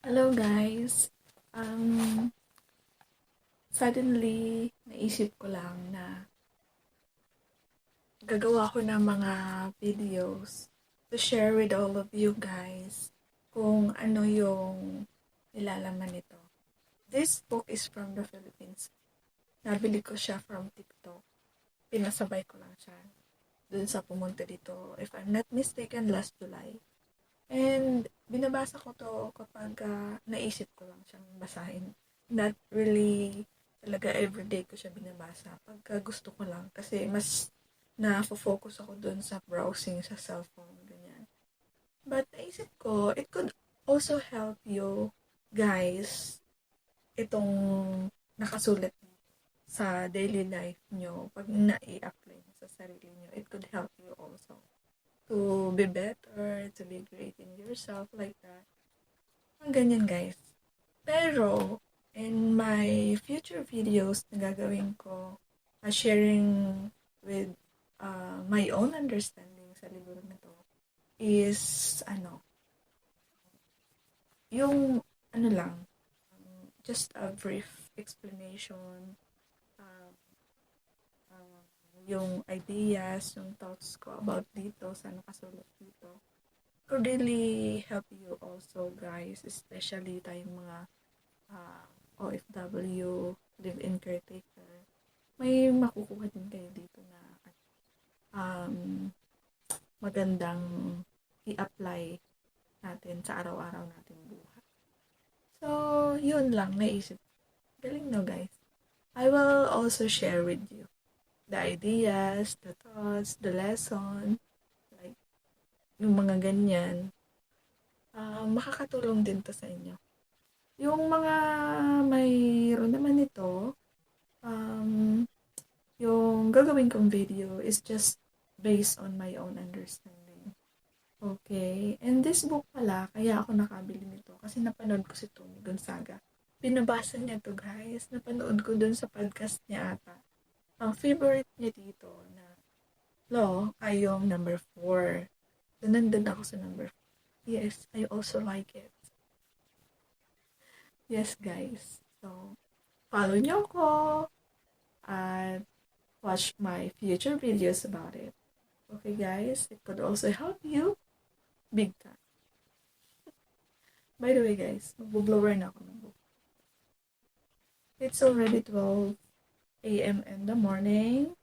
Hello guys. Suddenly naisip ko lang na gagawa ko ng mga videos to share with all of you guys kung ano yung nilalaman nito. This book is from the Philippines. Nabili ko siya from TikTok. Pinasabay ko lang siya dun sa pumunta dito. If I'm not mistaken, last July. And binabasa ko to kapag naisip ko lang siyang basahin. Not really talaga everyday ko siya binabasa. Pagka gusto ko lang. Kasi mas na-focus ako dun sa browsing sa cellphone. Ganyan. But naisip ko, it could also help you guys itong nakasulat sa daily life nyo. Pag na-i-apply mo sa sarili nyo, it could help you also to be better, to be great in yourself, like that. Ang ganyan, guys. Pero, in my future videos na gagawin ko, sharing with my own understanding sa libro na to, is, yung, lang, just a brief explanation, um, um, yung ideas, yung thoughts ko about dito, sa nakasulat dito could really help you also guys, especially tayong mga uh, OFW, live-in caretaker. May makukuha din kayo dito na um, magandang i-apply natin sa araw-araw natin buhay. So, yun lang, naisip. Galing no guys. I will also share with you the ideas, the thoughts, the lesson, like yung mga ganyan. Makakatulong din to sa inyo. Yung mga mayroon naman nito, um, yung gagawin kong video is just based on my own understanding. Okay? And this book pala, kaya ako nakabili nito kasi napanood ko si Tony Gonzaga. Pinabasa niya to guys. Napanood ko dun sa podcast niya ata. Ang favorite niya dito na law ay yung number 4. So, nandun ako sa number 4. Yes, I also like it. Yes, guys. So, follow nyo ko at watch my future videos about it. Okay, guys? It could also help you big time. By the way, guys, mag-blower na ako ng book. It's already 12 a.m. in the morning.